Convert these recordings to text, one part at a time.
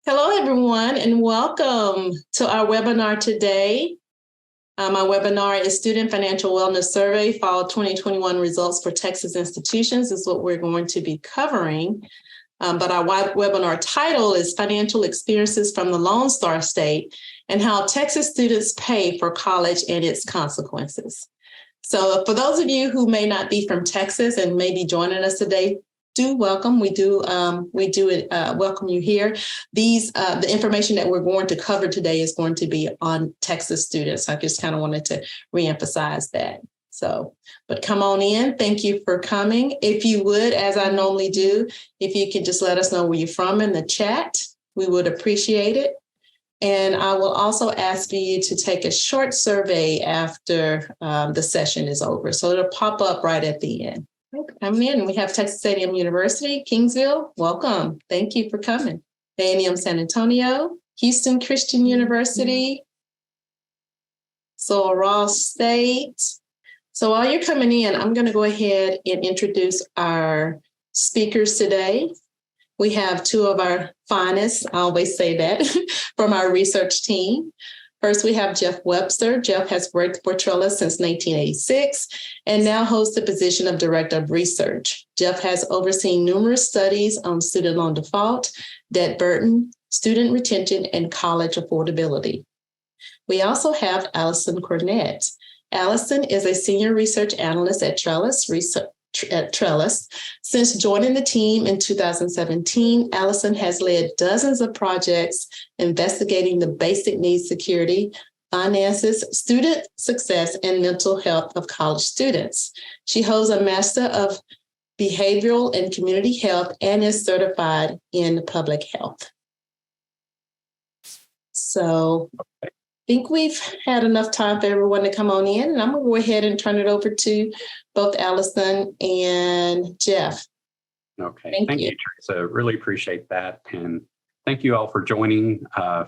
Hello, everyone, and welcome to our webinar today. Our webinar is Student Financial Wellness Survey, Fall 2021 Results for Texas Institutions is what we're going to be covering. But our webinar title is Financial Experiences from the Lone Star State and How Texas Students Pay for College and Its Consequences. So for those of you who may not be from Texas and may be joining us today, welcome. We do welcome you here. The information that we're going to cover today is going to be on Texas students. I just kind of wanted to reemphasize that. But come on in. Thank you for coming. If you would, as I normally do, if you could just let us know where you're from in the chat, we would appreciate it. And I will also ask for you to take a short survey after the session is over. So it'll pop up right at the end. Coming in, we have Texas A&M University, Kingsville. Welcome. Thank you for coming. A&M San Antonio, Houston Christian University, Sul Ross State. So while you're coming in, I'm going to go ahead and introduce our speakers today. We have two of our finest, I always say that, from our research team. First, we have Jeff Webster. Jeff has worked for Trellis since 1986 and now holds the position of Director of Research. Jeff has overseen numerous studies on student loan default, debt burden, student retention, and college affordability. We also have Allison Cornett. Allison is a senior research analyst at Trellis. Since joining the team in 2017, Allison has led dozens of projects investigating the basic needs security, finances, student success, and mental health of college students. She holds a Master of Behavioral and Community Health and is certified in public health. So I think we've had enough time for everyone to come on in, and I'm going to go ahead and turn it over to both Allison and Jeff. Okay, thank you, Teresa. Really appreciate that. And thank you all for joining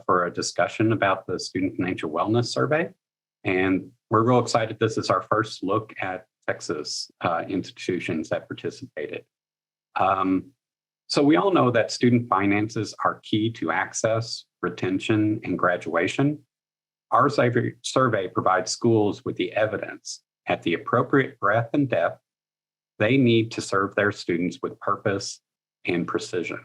for a discussion about the Student Financial Wellness Survey. And we're real excited. This is our first look at Texas institutions that participated. So we all know that student finances are key to access, retention, and graduation. Our survey provides schools with the evidence at the appropriate breadth and depth they need to serve their students with purpose and precision.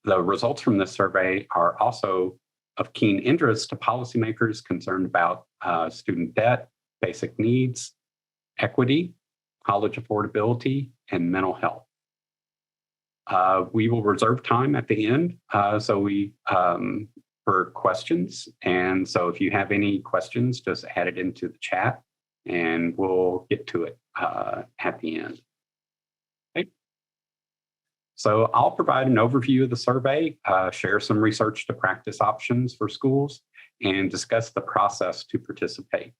The results from this survey are also of keen interest to policymakers concerned about student debt, basic needs, equity, college affordability, and mental health. We will reserve time at the end for questions. And so if you have any questions, just add it into the chat and we'll get to it at the end. Okay. So I'll provide an overview of the survey, share some research to practice options for schools, and discuss the process to participate.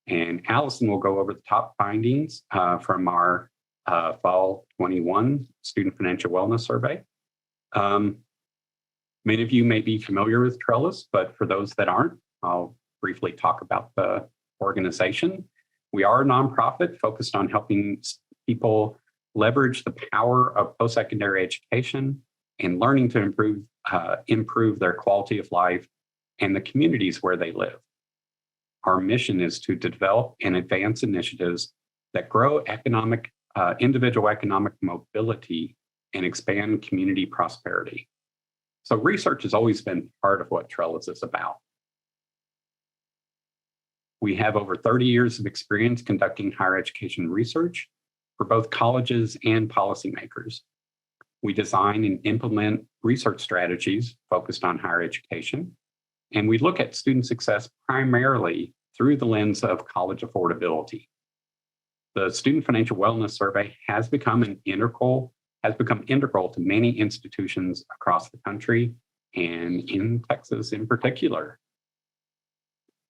And Allison will go over the top findings from our Fall 21 Student Financial Wellness Survey. Many of you may be familiar with Trellis, but for those that aren't, I'll briefly talk about the organization. We are a nonprofit focused on helping people leverage the power of post-secondary education and learning to improve their quality of life and the communities where they live. Our mission is to develop and advance initiatives that grow individual economic mobility and expand community prosperity. So research has always been part of what Trellis is about. We have over 30 years of experience conducting higher education research for both colleges and policymakers. We design and implement research strategies focused on higher education, and we look at student success primarily through the lens of college affordability. The Student Financial Wellness Survey has become integral to many institutions across the country and in Texas in particular.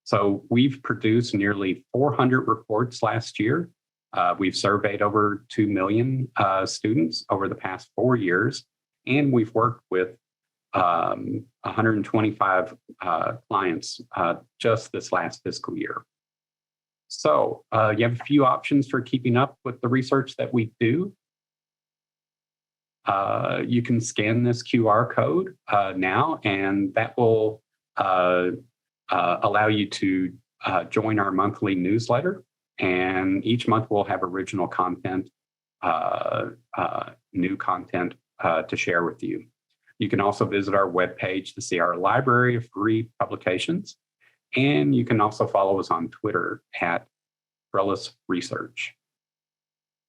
So we've produced nearly 400 reports last year. We've surveyed over 2 million students over the past 4 years, and we've worked with 125 clients just this last fiscal year. So you have a few options for keeping up with the research that we do. you can scan this QR code now, and that will allow you to join our monthly newsletter. And each month we'll have original content, new content to share with you. You can also visit our webpage to see our library of free publications. And you can also follow us on Twitter at Trellis Research.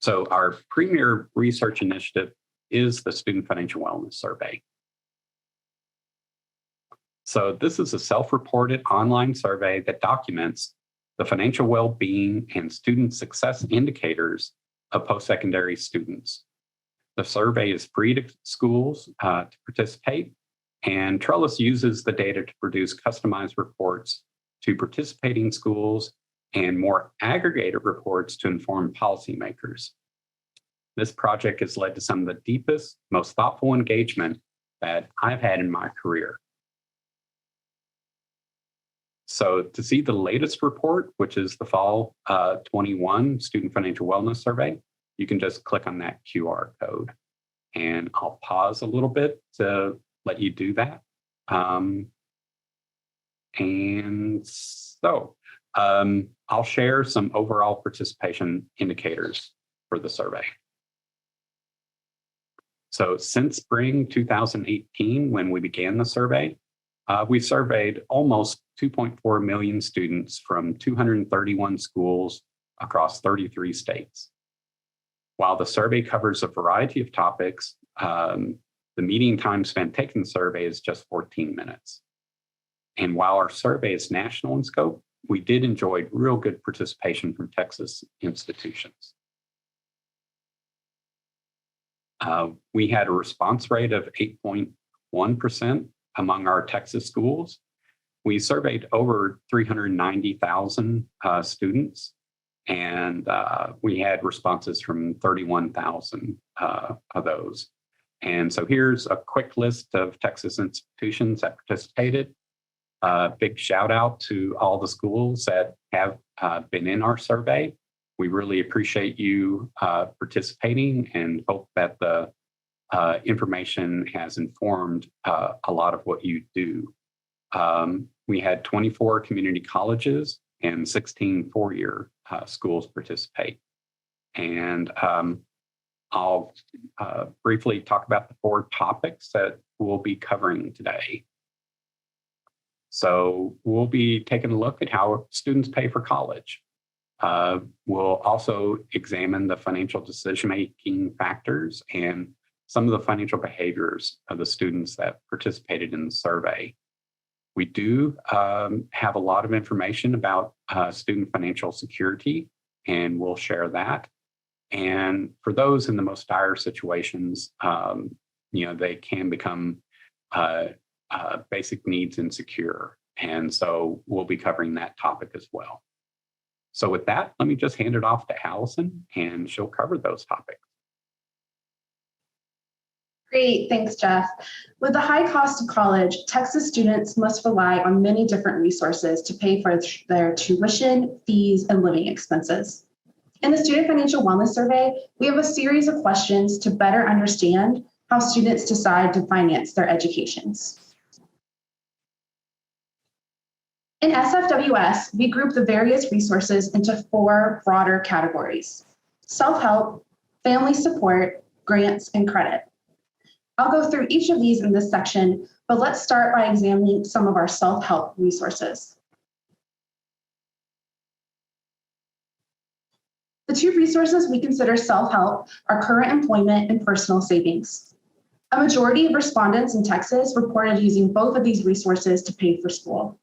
So our premier research initiative is the Student Financial Wellness Survey. So this is a self-reported online survey that documents the financial well-being and student success indicators of post-secondary students. The survey is free to schools to participate, and Trellis uses the data to produce customized reports to participating schools and more aggregated reports to inform policymakers. This project has led to some of the deepest, most thoughtful engagement that I've had in my career. So to see the latest report, which is the fall 21 Student Financial Wellness Survey, you can just click on that QR code. And I'll pause a little bit to let you do that. I'll share some overall participation indicators for the survey. So since spring 2018, when we began the survey, we surveyed almost 2.4 million students from 231 schools across 33 states. While the survey covers a variety of topics, the median time spent taking the survey is just 14 minutes. And while our survey is national in scope, we did enjoy real good participation from Texas institutions. We had a response rate of 8.1% among our Texas schools. We surveyed over 390,000 students, and we had responses from 31,000 of those. And so here's a quick list of Texas institutions that participated. Big shout out to all the schools that have been in our survey. We really appreciate you participating and hope that the information has informed a lot of what you do. We had 24 community colleges and 16 four-year schools participate. And I'll briefly talk about the 4 topics that we'll be covering today. So we'll be taking a look at how students pay for college. We'll also examine the financial decision-making factors and some of the financial behaviors of the students that participated in the survey. We do have a lot of information about student financial security, and we'll share that. And for those in the most dire situations, they can become basic needs insecure. And so we'll be covering that topic as well. So with that, let me just hand it off to Allison, and she'll cover those topics. Great, thanks, Jeff. With the high cost of college, Texas students must rely on many different resources to pay for their tuition, fees, and living expenses. In the Student Financial Wellness Survey, we have a series of questions to better understand how students decide to finance their educations. In SFWS, we group the various resources into 4 broader categories: self-help, family support, grants, and credit. I'll go through each of these in this section, but let's start by examining some of our self-help resources. The 2 resources we consider self-help are current employment and personal savings. A majority of respondents in Texas reported using both of these resources to pay for school.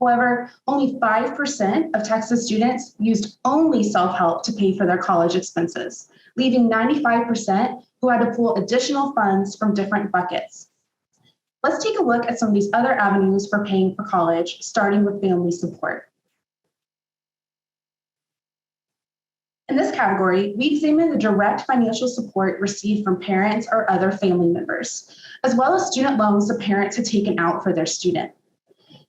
However, only 5% of Texas students used only self-help to pay for their college expenses, leaving 95% who had to pull additional funds from different buckets. Let's take a look at some of these other avenues for paying for college, starting with family support. In this category, we examine the direct financial support received from parents or other family members, as well as student loans the parents had taken out for their student.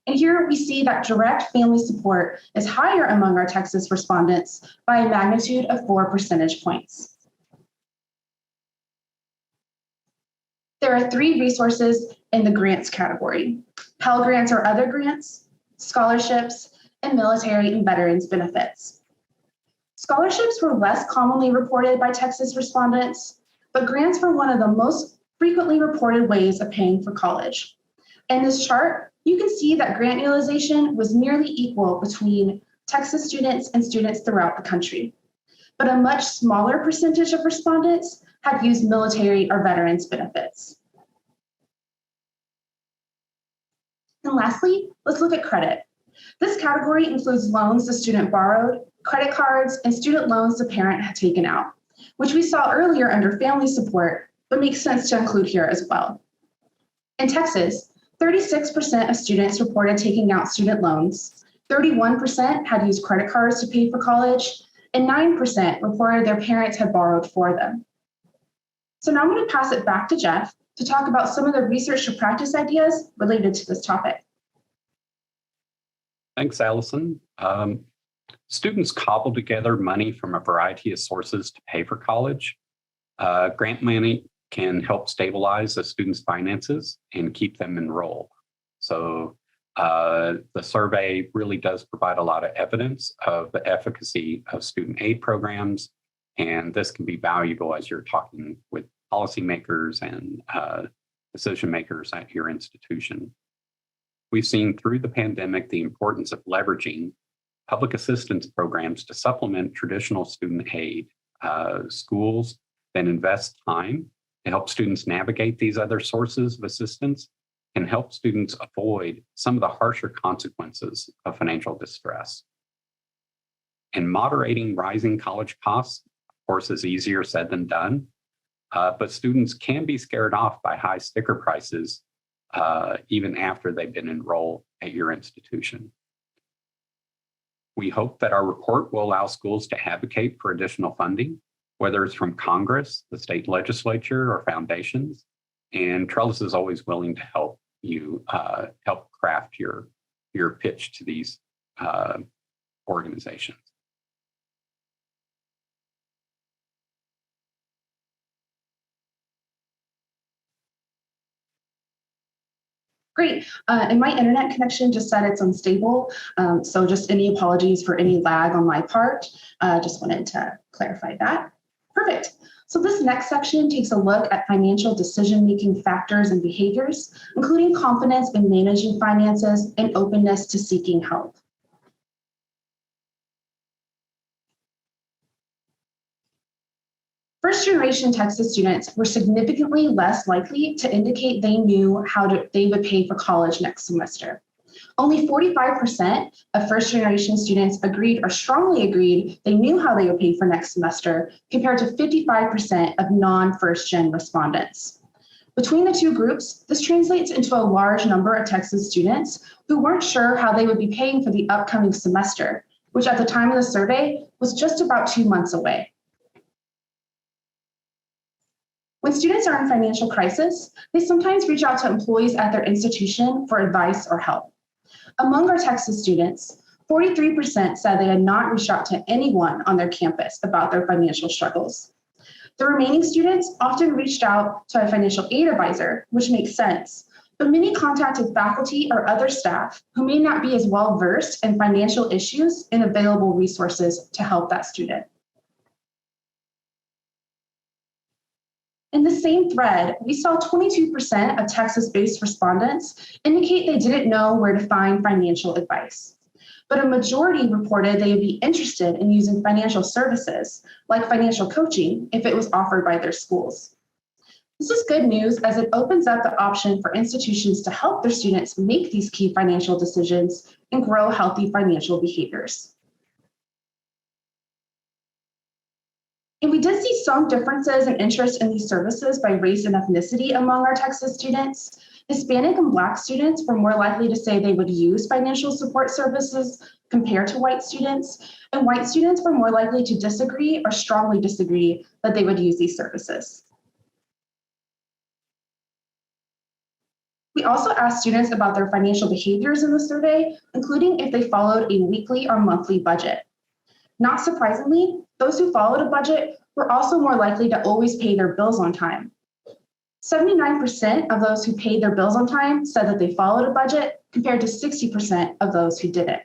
And here we see that direct family support is higher among our Texas respondents by a magnitude of 4 percentage points. There are 3 resources in the grants category: Pell Grants or other grants, scholarships, and military and veterans benefits. Scholarships were less commonly reported by Texas respondents, but grants were one of the most frequently reported ways of paying for college. In this chart, you can see that grant utilization was nearly equal between Texas students and students throughout the country, but a much smaller percentage of respondents had used military or veterans benefits. And lastly, let's look at credit. This category includes loans the student borrowed, credit cards, and student loans the parent had taken out, which we saw earlier under family support, but makes sense to include here as well. In Texas, 36% of students reported taking out student loans, 31% had used credit cards to pay for college, and 9% reported their parents had borrowed for them. So now I'm going to pass it back to Jeff to talk about some of the research to practice ideas related to this topic. Thanks, Allison. Students cobble together money from a variety of sources to pay for college. Grant money can help stabilize a student's finances and keep them enrolled. So the survey really does provide a lot of evidence of the efficacy of student aid programs, and this can be valuable as you're talking with policymakers and decision makers at your institution. We've seen through the pandemic the importance of leveraging public assistance programs to supplement traditional student aid. Schools then invest time to help students navigate these other sources of assistance and help students avoid some of the harsher consequences of financial distress. And moderating rising college costs, of course, is easier said than done, but students can be scared off by high sticker prices even after they've been enrolled at your institution. We hope that our report will allow schools to advocate for additional funding, whether it's from Congress, the state legislature, or foundations. And Trellis is always willing to help you help craft your pitch to these organizations. Great. And my internet connection just said it's unstable. So just any apologies for any lag on my part. Just wanted to clarify that. Perfect. So this next section takes a look at financial decision-making factors and behaviors, including confidence in managing finances and openness to seeking help. First-generation Texas students were significantly less likely to indicate they knew they would pay for college next semester. Only 45% of first-generation students agreed or strongly agreed they knew how they would pay for next semester, compared to 55% of non-first-gen respondents. Between the two groups, this translates into a large number of Texas students who weren't sure how they would be paying for the upcoming semester, which at the time of the survey was just about 2 months away. When students are in financial crisis, they sometimes reach out to employees at their institution for advice or help. Among our Texas students, 43% said they had not reached out to anyone on their campus about their financial struggles. The remaining students often reached out to a financial aid advisor, which makes sense, but many contacted faculty or other staff who may not be as well versed in financial issues and available resources to help that student. In the same thread, we saw 22% of Texas-based respondents indicate they didn't know where to find financial advice. But a majority reported they would be interested in using financial services, like financial coaching, if it was offered by their schools. This is good news as it opens up the option for institutions to help their students make these key financial decisions and grow healthy financial behaviors. And we did see some differences in interest in these services by race and ethnicity among our Texas students. Hispanic and Black students were more likely to say they would use financial support services compared to white students, and white students were more likely to disagree or strongly disagree that they would use these services. We also asked students about their financial behaviors in the survey, including if they followed a weekly or monthly budget. Not surprisingly, those who followed a budget were also more likely to always pay their bills on time. 79% of those who paid their bills on time said that they followed a budget, compared to 60% of those who didn't.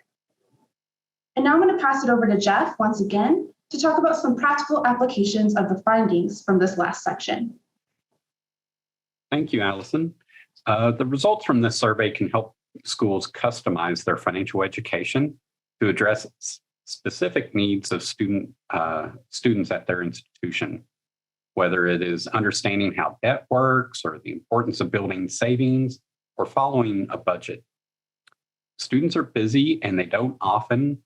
And now I'm going to pass it over to Jeff once again to talk about some practical applications of the findings from this last section. Thank you, Allison. The results from this survey can help schools customize their financial education to address specific needs of students at their institution, whether it is understanding how debt works or the importance of building savings or following a budget. Students are busy and they don't often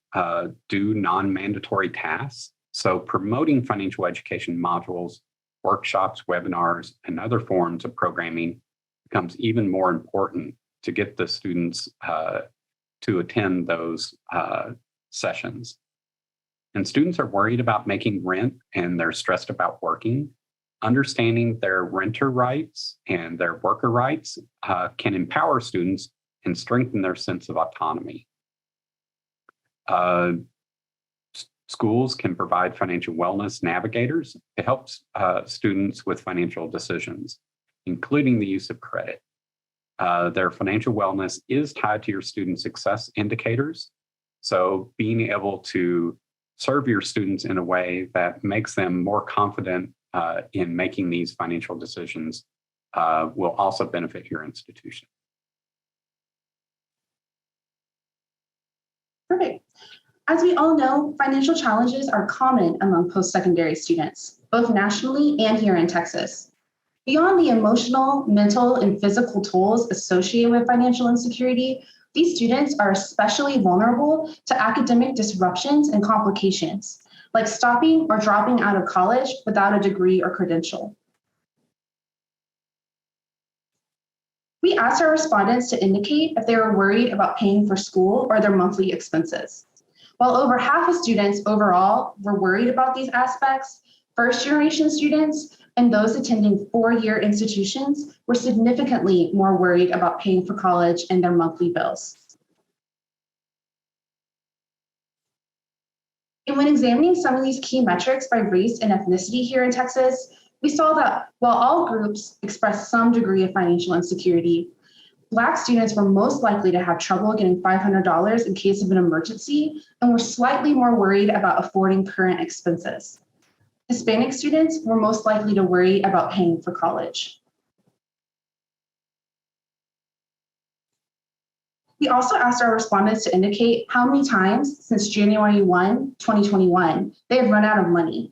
do non-mandatory tasks. So promoting financial education modules, workshops, webinars, and other forms of programming becomes even more important to get the students to attend those sessions. And students are worried about making rent and they're stressed about working. Understanding their renter rights and their worker rights can empower students and strengthen their sense of autonomy. Schools can provide financial wellness navigators to help students with financial decisions, including the use of credit. Their financial wellness is tied to your student success indicators. So being able to serve your students in a way that makes them more confident in making these financial decisions will also benefit your institution. Perfect. As we all know, financial challenges are common among post-secondary students, both nationally and here in Texas. Beyond the emotional, mental, and physical tolls associated with financial insecurity, these students are especially vulnerable to academic disruptions and complications, like stopping or dropping out of college without a degree or credential. We asked our respondents to indicate if they were worried about paying for school or their monthly expenses. While over half of students overall were worried about these aspects, first-generation students and those attending four-year institutions were significantly more worried about paying for college and their monthly bills. And when examining some of these key metrics by race and ethnicity here in Texas, we saw that while all groups expressed some degree of financial insecurity, Black students were most likely to have trouble getting $500 in case of an emergency and were slightly more worried about affording current expenses. Hispanic students were most likely to worry about paying for college. We also asked our respondents to indicate how many times since January 1, 2021, they had run out of money.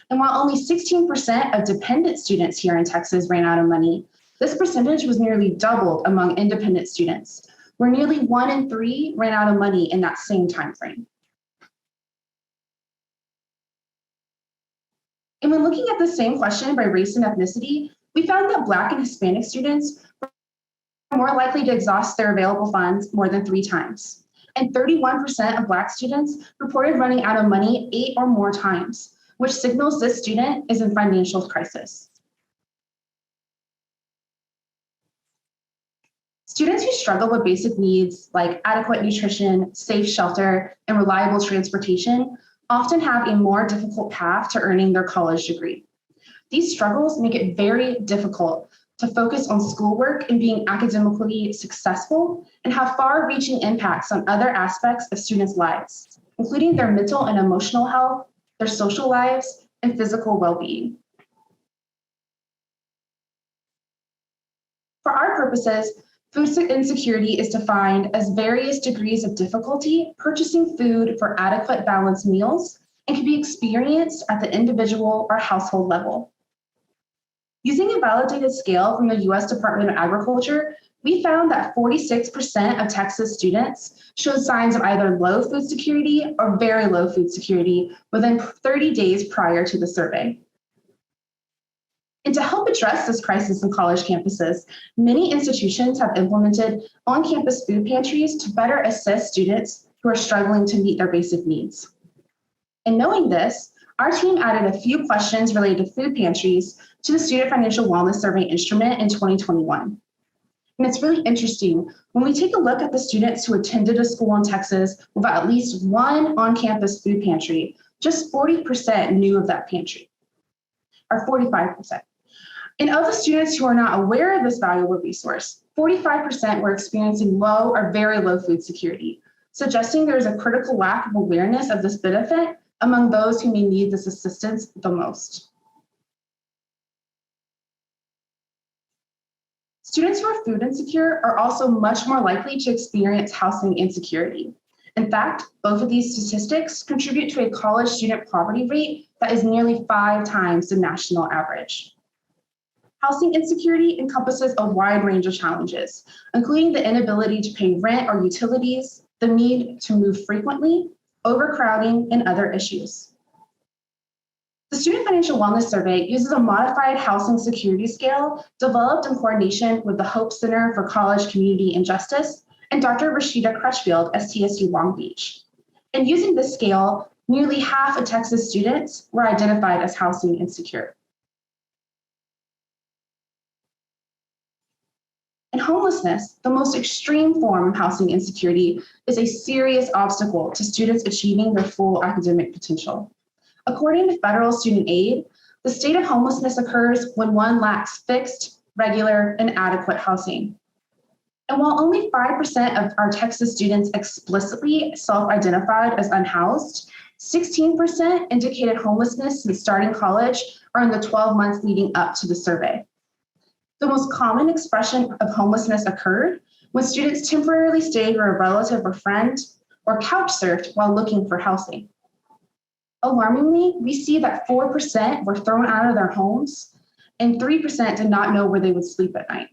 And while only 16% of dependent students here in Texas ran out of money, this percentage was nearly doubled among independent students, where nearly 1 in 3 ran out of money in that same time frame. And when looking at the same question by race and ethnicity, we found that Black and Hispanic students were more likely to exhaust their available funds more than 3 times. And 31% of Black students reported running out of money 8 or more times, which signals this student is in financial crisis. Students who struggle with basic needs like adequate nutrition, safe shelter, and reliable transportation often have a more difficult path to earning their college degree. These struggles make it very difficult to focus on schoolwork and being academically successful and have far-reaching impacts on other aspects of students' lives, including their mental and emotional health, their social lives, and physical well-being. For our purposes, food insecurity is defined as various degrees of difficulty purchasing food for adequate balanced meals and can be experienced at the individual or household level. Using a validated scale from the U.S. Department of Agriculture, we found that 46% of Texas students showed signs of either low food security or very low food security within 30 days prior to the survey. And to help address this crisis in college campuses, many institutions have implemented on-campus food pantries to better assist students who are struggling to meet their basic needs. And knowing this, our team added a few questions related to food pantries to the Student Financial Wellness Survey instrument in 2021. And it's really interesting. When we take a look at the students who attended a school in Texas with at least one on-campus food pantry, just 40% knew of that pantry, or 45%. And of the students who are not aware of this valuable resource, 45% were experiencing low or very low food security, suggesting there is a critical lack of awareness of this benefit among those who may need this assistance the most. Students who are food insecure are also much more likely to experience housing insecurity. In fact, both of these statistics contribute to a college student poverty rate that is nearly 5 times the national average. Housing insecurity encompasses a wide range of challenges, including the inability to pay rent or utilities, the need to move frequently, overcrowding, and other issues. The Student Financial Wellness Survey uses a modified housing security scale developed in coordination with the Hope Center for College Community and Justice and Dr. Rashida Crutchfield at TSU Long Beach. And using this scale, nearly half of Texas students were identified as housing insecure. And homelessness, the most extreme form of housing insecurity, is a serious obstacle to students achieving their full academic potential. According to federal student aid, the state of homelessness occurs when one lacks fixed, regular, and adequate housing. And while only 5% of our Texas students explicitly self-identified as unhoused, 16% indicated homelessness since starting college or in the 12 months leading up to the survey. The most common expression of homelessness occurred when students temporarily stayed with a relative or friend or couch surfed while looking for housing. Alarmingly, we see that 4% were thrown out of their homes and 3% did not know where they would sleep at night.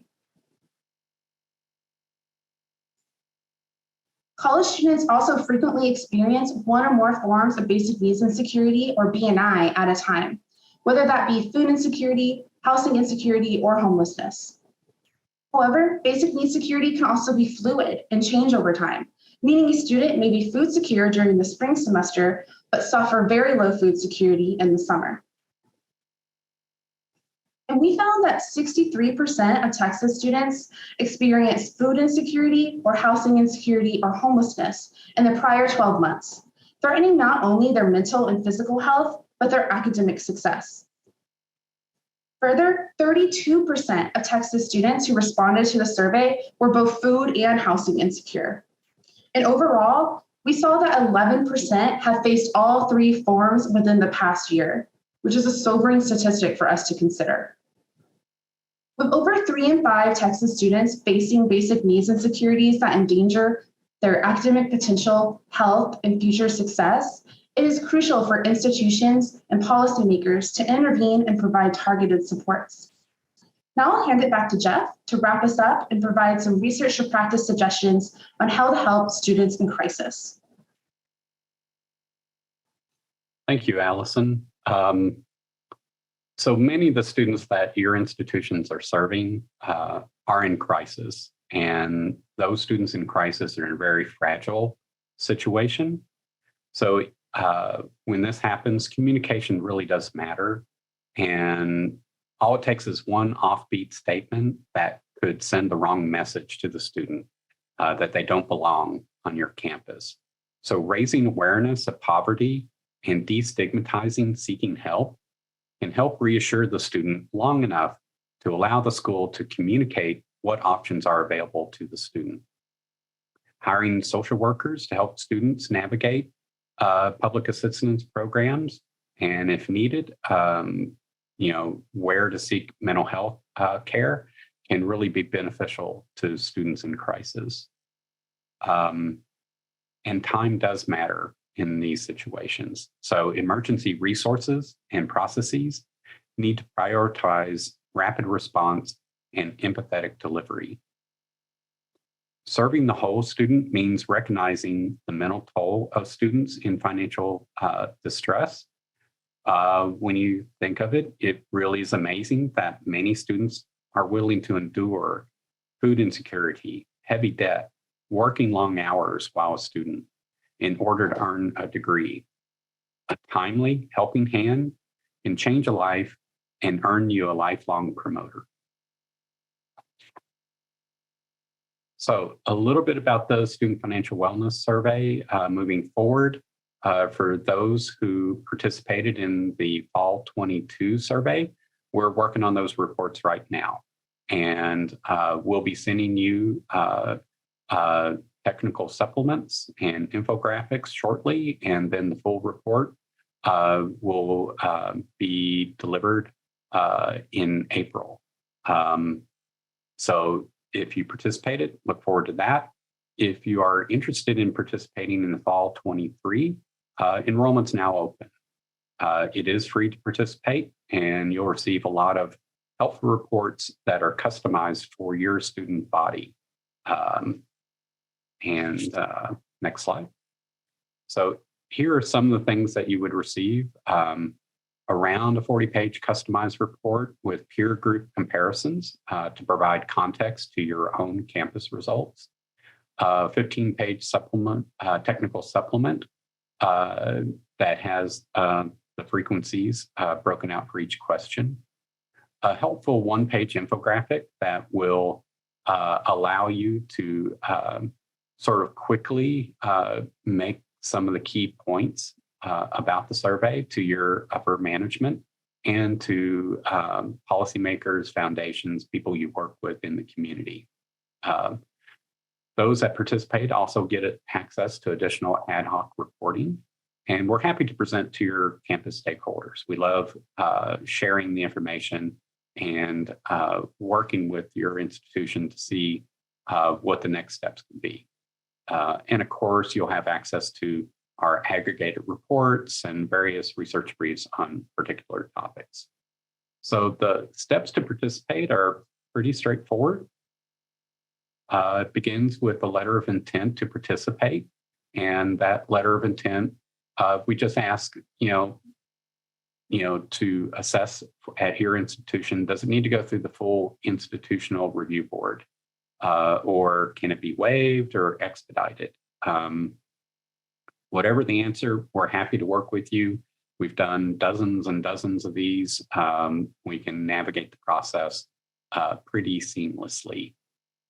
College students also frequently experience one or more forms of basic needs insecurity, or BNI, at a time, whether that be food insecurity, housing insecurity, or homelessness. However, basic needs security can also be fluid and change over time, meaning a student may be food secure during the spring semester, but suffer very low food security in the summer. And we found that 63% of Texas students experience food insecurity or housing insecurity or homelessness in the prior 12 months, threatening not only their mental and physical health, but their academic success. Further, 32% of Texas students who responded to the survey were both food and housing insecure. And overall, we saw that 11% have faced all 3 forms within the past year, which is a sobering statistic for us to consider. With over 3 in 5 Texas students facing basic needs insecurities that endanger their academic potential, health, and future success, it is crucial for institutions and policymakers to intervene and provide targeted supports. Now I'll hand it back to Jeff to wrap us up and provide some research or practice suggestions on how to help students in crisis. Thank you, Allison. So many of the students that your institutions are serving are in crisis, and those students in crisis are in a very fragile situation. So when this happens, communication really does matter. And all it takes is one offbeat statement that could send the wrong message to the student that they don't belong on your campus. So raising awareness of poverty and destigmatizing seeking help can help reassure the student long enough to allow the school to communicate what options are available to the student. Hiring social workers to help students navigate public assistance programs, and if needed, where to seek mental health care can really be beneficial to students in crisis. And time does matter in these situations. So emergency resources and processes need to prioritize rapid response and empathetic delivery. Serving the whole student means recognizing the mental toll of students in financial distress. When you think of it, it really is amazing that many students are willing to endure food insecurity, heavy debt, working long hours while a student in order to earn a degree. A timely helping hand can change a life and earn you a lifelong promoter. So a little bit about the Student Financial Wellness Survey moving forward. For those who participated in the Fall 22 survey, we're working on those reports right now. And we'll be sending you technical supplements and infographics shortly, and then the full report will be delivered in April. So if you participated, look forward to that. If you are interested in participating in the fall 23, enrollment's now open. It is free to participate, and you'll receive a lot of helpful reports that are customized for your student body. Next slide. So here are some of the things that you would receive. Around a 40-page customized report with peer group comparisons to provide context to your own campus results. 15-page supplement, technical supplement that has the frequencies broken out for each question. A helpful one-page infographic that will allow you to sort of quickly make some of the key points about the survey to your upper management and to policymakers, foundations, people you work with in the community. Those that participate also get access to additional ad hoc reporting, and we're happy to present to your campus stakeholders. We love sharing the information and working with your institution to see what the next steps can be. And of course, you'll have access to our aggregated reports and various research briefs on particular topics. So the steps to participate are pretty straightforward. It begins with a letter of intent to participate. And that letter of intent, we just ask, to assess at your institution, does it need to go through the full institutional review board? Or can it be waived or expedited? Whatever the answer, we're happy to work with you. We've done dozens and dozens of these. We can navigate the process pretty seamlessly.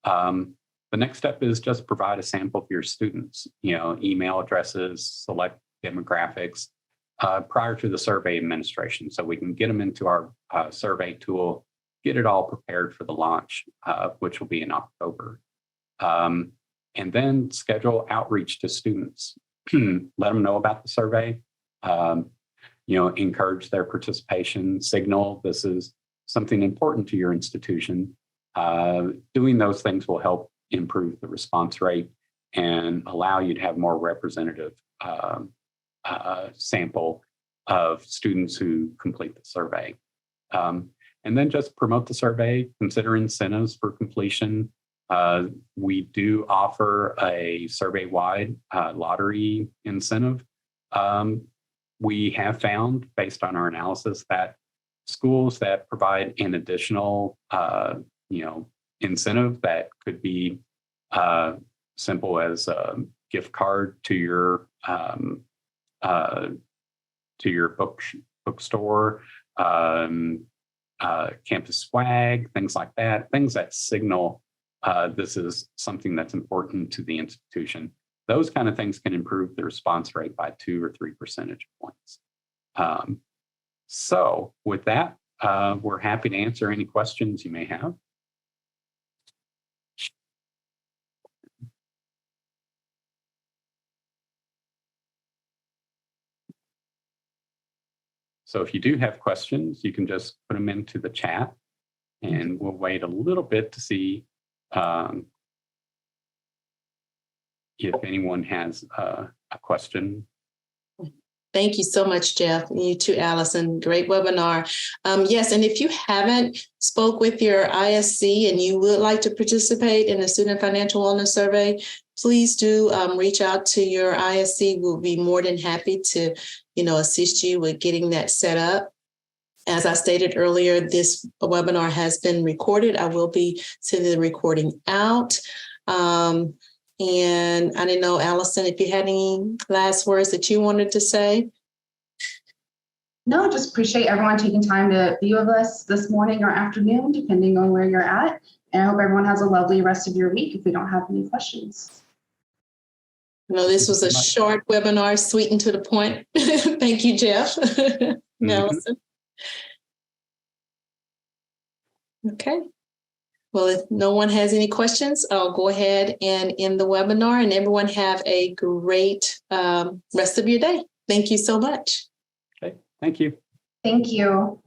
The next step is just provide a sample for your students, email addresses, select demographics prior to the survey administration, so we can get them into our survey tool, get it all prepared for the launch, which will be in October. And then schedule outreach to students. Let them know about the survey, encourage their participation, signal this is something important to your institution. Doing those things will help improve the response rate and allow you to have more representative sample of students who complete the survey. And then just promote the survey, consider incentives for completion. We do offer a survey-wide lottery incentive. We have found, based on our analysis, that schools that provide an additional, incentive that could be simple as a gift card to your bookstore, campus swag, things like that, things that signal this is something that's important to the institution. Those kind of things can improve the response rate by 2 or 3 percentage points. So with that, we're happy to answer any questions you may have. So if you do have questions, you can just put them into the chat, and we'll wait a little bit to see if anyone has a question. Thank you so much, Jeff. And you too, Allison. Great webinar. Yes, and if you haven't spoke with your ISC and you would like to participate in the Student Financial Wellness Survey, please do reach out to your ISC. We'll be more than happy to, assist you with getting that set up. As I stated earlier, this webinar has been recorded. I will be sending the recording out. And I didn't know, Allison, if you had any last words that you wanted to say. No, just appreciate everyone taking time to be with us this morning or afternoon, depending on where you're at. And I hope everyone has a lovely rest of your week if we don't have any questions. No, this was a short webinar, sweet and to the point. Thank you, Jeff. Allison. Okay. Well, if no one has any questions, I'll go ahead and end the webinar, and everyone have a great rest of your day. Thank you so much. Okay, thank you. Thank you.